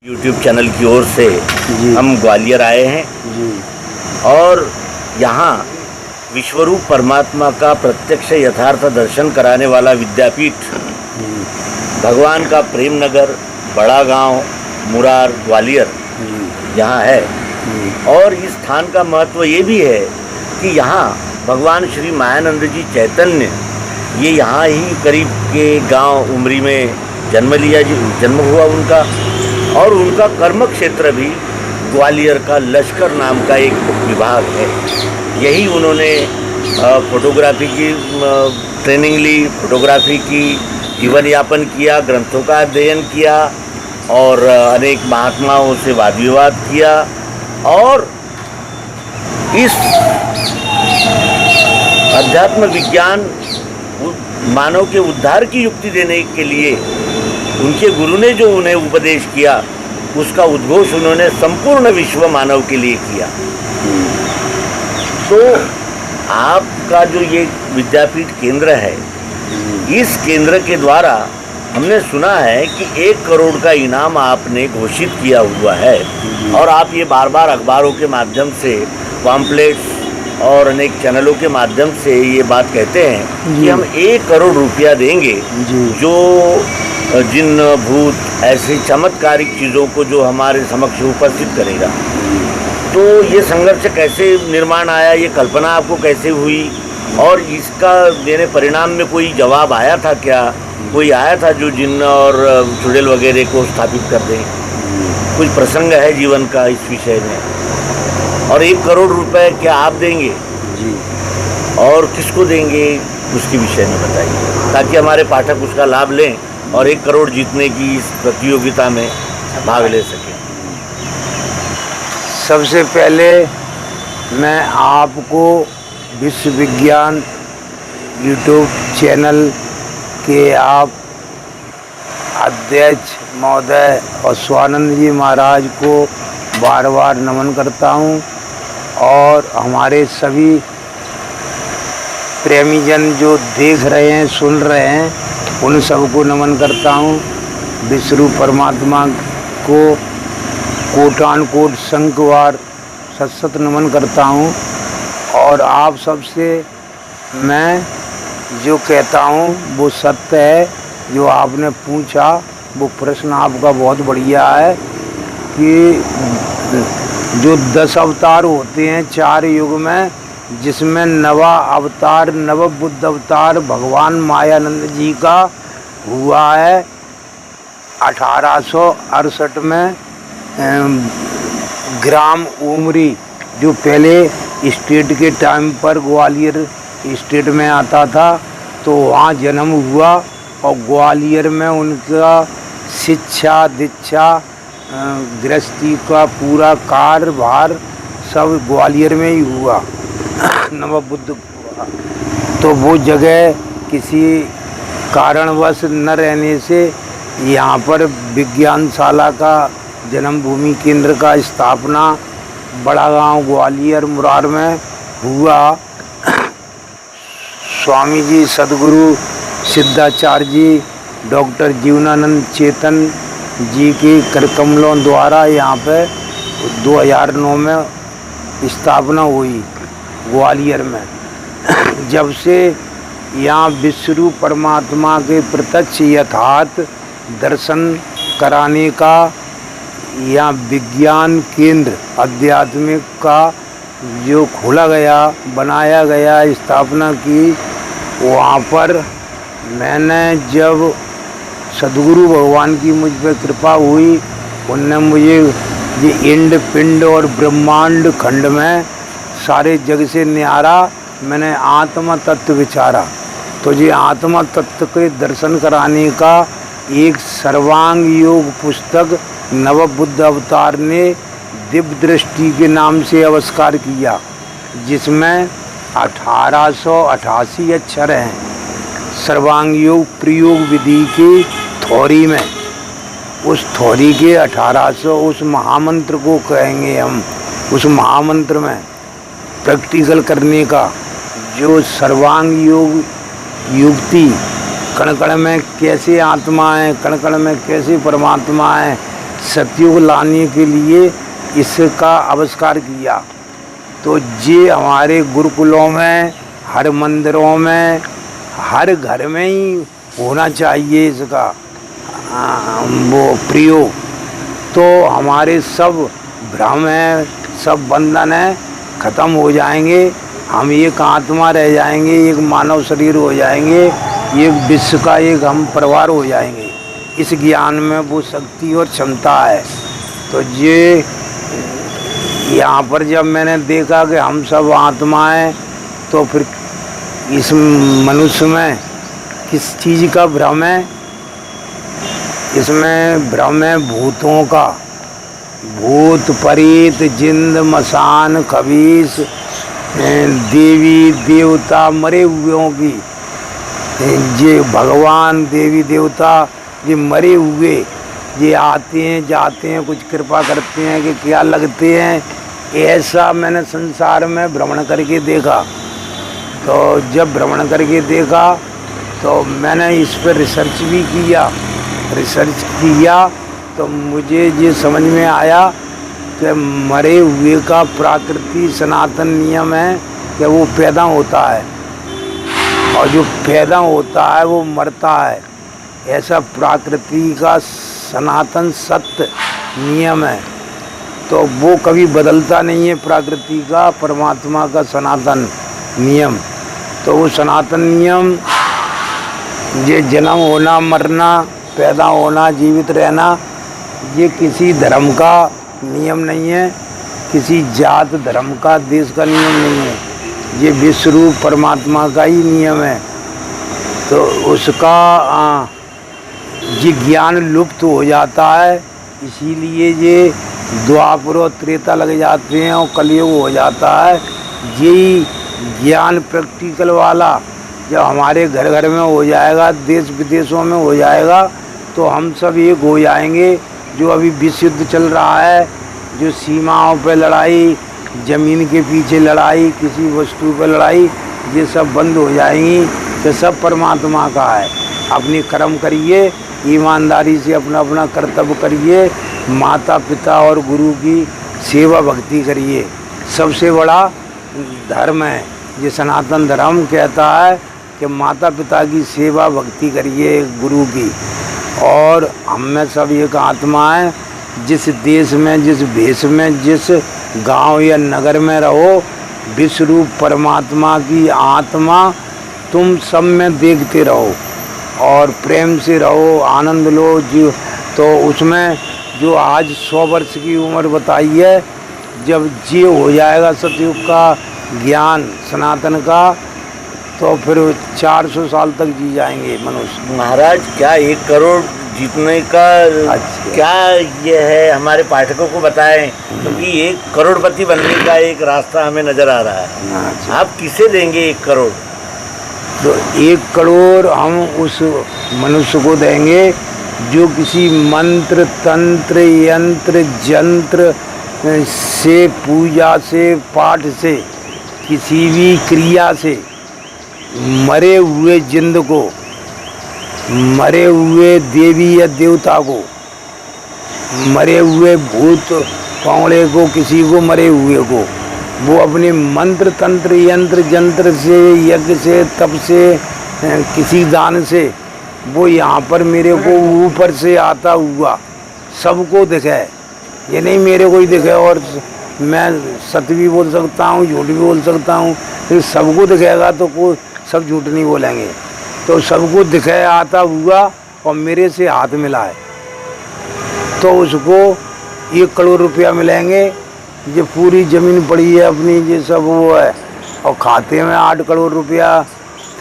YouTube channel की ओर से हम ग्वालियर आए हैं जी। और यहाँ विश्वरूप परमात्मा का प्रत्यक्ष यथार्थ दर्शन कराने वाला विद्यापीठ भगवान का प्रेम नगर बड़ा गांव मुरार ग्वालियर यहाँ है। और इस स्थान का महत्व ये भी है कि यहाँ भगवान श्री मायानंद जी चैतन्य ये यहाँ ही करीब के गांव उमरी में जन्म हुआ उनका, और उनका कर्म क्षेत्र भी ग्वालियर का लश्कर नाम का एक विभाग है। यही उन्होंने फोटोग्राफी की ट्रेनिंग ली, फोटोग्राफी की, जीवन यापन किया, ग्रंथों का अध्ययन किया और अनेक महात्माओं से वाद विवाद किया। और इस अध्यात्म विज्ञान मानव के उद्धार की युक्ति देने के लिए उनके गुरु ने जो उन्हें उपदेश किया उसका उद्घोष उन्होंने संपूर्ण विश्व मानव के लिए किया। तो आपका जो ये विद्यापीठ केंद्र है, इस केंद्र के द्वारा हमने सुना है कि 1 करोड़ का इनाम आपने घोषित किया हुआ है। और आप ये बार बार अखबारों के माध्यम से, पॉम्पलेट्स और अनेक चैनलों के माध्यम से ये बात कहते हैं कि हम 1 करोड़ रुपया देंगे जो जिन भूत ऐसी चमत्कारिक चीज़ों को जो हमारे समक्ष उपस्थित करेगा। तो ये संघर्ष कैसे निर्माण आया, ये कल्पना आपको कैसे हुई, और इसका देने परिणाम में कोई जवाब आया था क्या? कोई आया था जो जिन्न और चुड़ैल वगैरह को स्थापित कर दें? कुछ प्रसंग है जीवन का इस विषय में? और 1 करोड़ रुपए क्या आप देंगे जी, और किसको देंगे उसके विषय में बताइए, ताकि हमारे पाठक उसका लाभ लें और 1 करोड़ जीतने की इस प्रतियोगिता में भाग ले सकें। सबसे पहले मैं आपको विश्व विज्ञान यूट्यूब चैनल के आप अध्यक्ष महोदय और स्वानंद जी महाराज को बार बार नमन करता हूँ, और हमारे सभी प्रेमीजन जो देख रहे हैं, सुन रहे हैं, उन सबको नमन करता हूँ। विश्वरूप परमात्मा को कोटान कोट शंखवार सत नमन करता हूँ। और आप सबसे मैं जो कहता हूँ वो सत्य है। जो आपने पूछा वो प्रश्न आपका बहुत बढ़िया है कि जो 10 अवतार होते हैं 4 युग में, जिसमें नवा अवतार नव बुद्ध अवतार भगवान मायानंद जी का हुआ है 1868 में ग्राम उमरी, जो पहले स्टेट के टाइम पर ग्वालियर स्टेट में आता था, तो वहाँ जन्म हुआ। और ग्वालियर में उनका शिक्षा दीक्षा गृहस्थी का पूरा कार्यभार सब ग्वालियर में ही हुआ नव बुद्ध हुआ। तो वो जगह किसी कारणवश न रहने से यहाँ पर विज्ञानशाला का जन्मभूमि केंद्र का स्थापना बड़ा गांव ग्वालियर मुरार में हुआ। स्वामी जी सदगुरु सिद्धाचार्य जी डॉक्टर जीवनानंद चेतन जी के करकमलों द्वारा यहाँ पे 2009 में स्थापना हुई ग्वालियर में। जब से यहाँ विश्वरूप परमात्मा के प्रत्यक्ष यथार्थ दर्शन कराने का यहाँ विज्ञान केंद्र आध्यात्मिक का जो खोला गया, बनाया गया, स्थापना की, वहाँ पर मैंने जब सदगुरु भगवान की मुझ पर कृपा हुई, उनने मुझे ये इंड पिंड और ब्रह्मांड खंड में सारे जग से न्यारा मैंने आत्मा तत्व विचारा। तो ये आत्मा तत्व के दर्शन कराने का एक सर्वांग योग पुस्तक नव बुद्ध अवतार ने दिव्य दृष्टि के नाम से आविष्कार किया, जिसमें 1888 अक्षर हैं। सर्वांग योग प्रयोग विधि की थ्योरी में, उस थ्योरी के 1800 उस महामंत्र को कहेंगे हम, उस महामंत्र में प्रैक्टिकल करने का जो सर्वांग योग युक्ति, कण कण में कैसे आत्मा है, कण कण में कैसे परमात्मा है, सतयुग लाने के लिए इसका आविष्कार किया। तो ये हमारे गुरुकुलों में, हर मंदिरों में, हर घर में ही होना चाहिए इसका वो प्रयोग। तो हमारे सब भ्रम है, सब बंधन है, ख़त्म हो जाएंगे। हम एक आत्मा रह जाएंगे, एक मानव शरीर हो जाएंगे, एक विश्व का एक हम परिवार हो जाएंगे। इस ज्ञान में वो शक्ति और क्षमता है। तो ये यहाँ पर जब मैंने देखा कि हम सब आत्मा हैं, तो फिर इस मनुष्य में किस चीज़ का भ्रम है? इसमें भ्रम है भूतों का। भूत, प्रेत, जिंद, मसान, खबीस, देवी देवता, मरे हुओं की, ये भगवान देवी देवता ये मरे हुए, ये आते हैं जाते हैं, कुछ कृपा करते हैं कि क्या लगते हैं। ऐसा मैंने संसार में भ्रमण करके देखा। तो जब भ्रमण करके देखा तो मैंने इस पर रिसर्च भी किया। रिसर्च किया तो मुझे ये समझ में आया कि मरे हुए का प्राकृतिक सनातन नियम है कि वो पैदा होता है, और जो पैदा होता है वो मरता है। ऐसा प्रकृति का सनातन सत्य नियम है। तो वो कभी बदलता नहीं है, प्रकृति का, परमात्मा का सनातन नियम। तो वो सनातन नियम, ये जन्म होना, मरना, पैदा होना, जीवित रहना, ये किसी धर्म का नियम नहीं है, किसी जात धर्म का, देश का नियम नहीं है। ये विश्व रूप परमात्मा का ही नियम है। तो उसका ये ज्ञान लुप्त हो जाता है। इसीलिए ये द्वापर और त्रेता लग जाते हैं और कलयुग हो जाता है। यही ज्ञान प्रैक्टिकल वाला जब हमारे घर घर में हो जाएगा, देश विदेशों में हो जाएगा, तो हम सब एक हो जाएंगे। जो अभी विश्व युद्ध चल रहा है, जो सीमाओं पर लड़ाई, ज़मीन के पीछे लड़ाई, किसी वस्तु पर लड़ाई, ये सब बंद हो जाएंगी। तो सब परमात्मा का है। अपनी कर्म करिए, ईमानदारी से अपना अपना कर्तव्य करिए, माता पिता और गुरु की सेवा भक्ति करिए। सबसे बड़ा धर्म है। ये सनातन धर्म कहता है कि माता पिता की सेवा भक्ति करिए, गुरु की। और हम में सब एक आत्मा है। जिस देश में, जिस भेष में, जिस गांव या नगर में रहो, विश्व रूप परमात्मा की आत्मा तुम सब में देखते रहो और प्रेम से रहो, आनंद लो जी। तो उसमें जो आज 100 वर्ष की उम्र बताई है, जब ये हो जाएगा सतयुग का ज्ञान सनातन का, तो फिर 400 साल तक जी जाएंगे मनुष्य। महाराज, क्या 1 करोड़ जीतने का अच्छा। क्या ये है, हमारे पाठकों को बताएं, क्योंकि 1 करोड़पति बनने का एक रास्ता हमें नज़र आ रहा है। अच्छा। आप किसे देंगे 1 करोड़? तो 1 करोड़ हम उस मनुष्य को देंगे जो किसी मंत्र, तंत्र, यंत्र, जंत्र से, पूजा से, पाठ से, किसी भी क्रिया से मरे हुए जिंद को, मरे हुए देवी या देवता को, मरे हुए भूत कौड़े को, किसी को मरे हुए को, वो अपने मंत्र, तंत्र, यंत्र, जंत्र से, यज्ञ से, तप से, किसी दान से, वो यहाँ पर मेरे को ऊपर से आता हुआ सबको दिखे। ये नहीं मेरे को ही दिखे और मैं सत्य भी बोल सकता हूँ, झूठ भी बोल सकता हूँ। फिर सबको दिखेगा तो कोई सब झूठ नहीं बोलेंगे। तो सबको दिखे आता हुआ और मेरे से हाथ मिलाए, तो उसको 1 करोड़ रुपया मिलेंगे। ये पूरी ज़मीन पड़ी है अपनी, ये सब वो है। और खाते में 8 करोड़ रुपया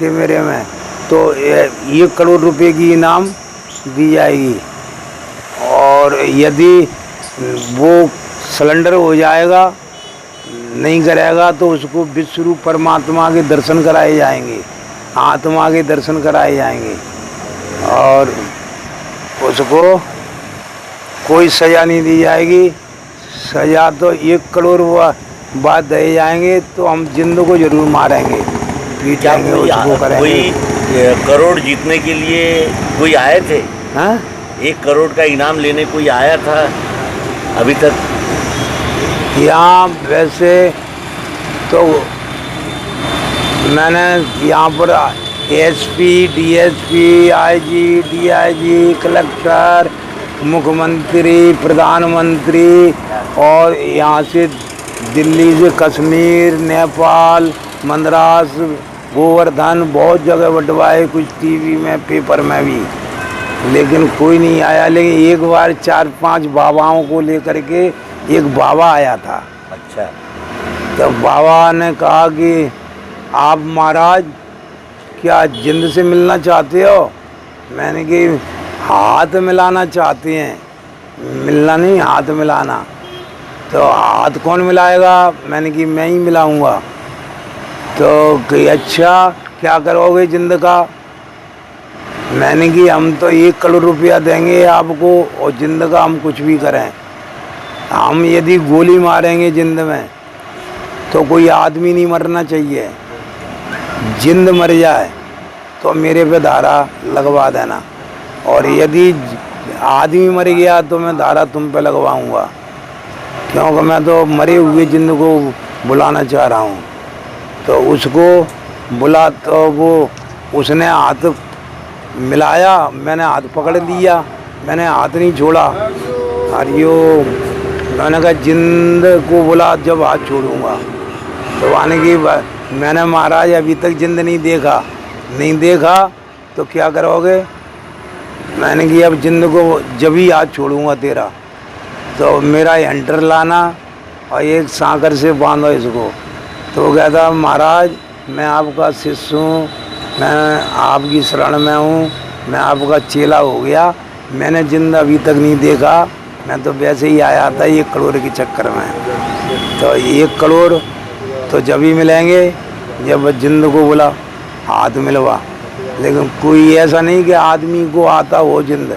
थे मेरे में, तो 1 करोड़ रुपए की इनाम दी जाएगी। और यदि वो सिलेंडर हो जाएगा, नहीं करेगा, तो उसको विश्व रूप परमात्मा के दर्शन कराए जाएंगे, आत्मा के दर्शन कराए जाएंगे। और उसको कोई सज़ा नहीं दी जाएगी। सज़ा तो 1 करोड़ बाद दे जाएंगे, तो हम जिंद को जरूर मारेंगे, पीटेंगे, उसको करेंगे। कोई करोड़ जीतने के लिए कोई आए थे? हाँ, 1 करोड़ का इनाम लेने कोई आया था अभी तक? यहाँ वैसे तो मैंने यहाँ पर SP, DSP, IG, DIG, collector, मुख्यमंत्री, प्रधानमंत्री और यहाँ से दिल्ली से कश्मीर, नेपाल, मद्रास, गोवर्धन बहुत जगह बंटवाए, कुछ टीवी में, पेपर में भी, लेकिन कोई नहीं आया। लेकिन एक बार 4-5 बाबाओं को लेकर के एक बाबा आया था। अच्छा। तो बाबा ने कहा कि आप महाराज क्या जिंद से मिलना चाहते हो? मैंने कि हाथ मिलाना चाहते हैं, मिलना नहीं, हाथ मिलाना। तो हाथ कौन मिलाएगा? मैंने कि मैं ही मिलाऊंगा। तो कि अच्छा क्या करोगे जिंद का? मैंने कि हम तो 1 करोड़ रुपया देंगे आपको और जिंद का हम कुछ भी करें। हम यदि गोली मारेंगे जिंद में तो कोई आदमी नहीं मरना चाहिए, जिंद मर जाए तो मेरे पे धारा लगवा देना, और यदि आदमी मर गया तो मैं धारा तुम पे लगवाऊंगा, क्योंकि मैं तो मरे हुए जिंद को बुलाना चाह रहा हूँ। तो उसको बुला, तो वो उसने हाथ मिलाया, मैंने हाथ पकड़ लिया, मैंने हाथ नहीं छोड़ा। हरिओम। मैंने कहा जिंद को बुला, जब हाथ छोड़ूंगा। तो आने की मैंने महाराज अभी तक जिंद नहीं देखा तो क्या करोगे? मैंने कि अब जिंद को जब ही हाथ छोड़ूंगा तेरा, तो मेरा हंटर लाना और एक सांकर से बांधो इसको। तो वो कहता महाराज मैं आपका शिष्य हूँ, मैं आपकी शरण में हूँ, मैं आपका चेला हो गया, मैंने जिंद अभी तक नहीं देखा, मैं तो वैसे ही आया था 1 करोड़ के चक्कर में। तो 1 करोड़ तो जब ही मिलेंगे जब जिंद को बोला हाथ मिलवा। लेकिन कोई ऐसा नहीं कि आदमी को आता हो जिंद,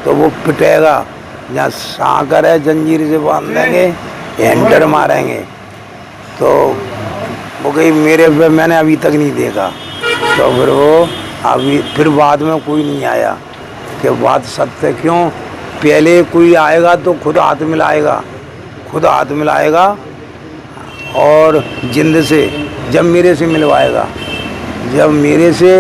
तो वो पिटेगा, जहाँ सांकर है जंजीर से बांध देंगे, हैंटर मारेंगे। तो वो कही मेरे पे मैंने अभी तक नहीं देखा। तो फिर वो फिर बाद में कोई नहीं आया कि बात सत्य क्यों? पहले कोई आएगा तो खुद हाथ मिलाएगा और जिंद से जब मेरे से मिलवाएगा, जब मेरे से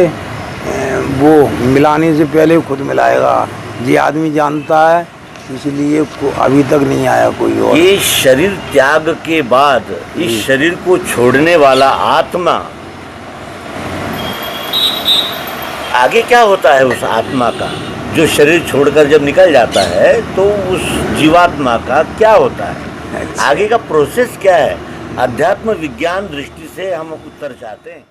वो मिलाने से पहले खुद मिलाएगा। ये आदमी जानता है, इसलिए अभी तक नहीं आया कोई और। ये शरीर त्याग के बाद इस शरीर को छोड़ने वाला आत्मा आगे क्या होता है? उस आत्मा का जो शरीर छोड़कर जब निकल जाता है तो उस जीवात्मा का क्या होता है? आगे का प्रोसेस क्या है? अध्यात्म विज्ञान दृष्टि से हम उत्तर चाहते हैं।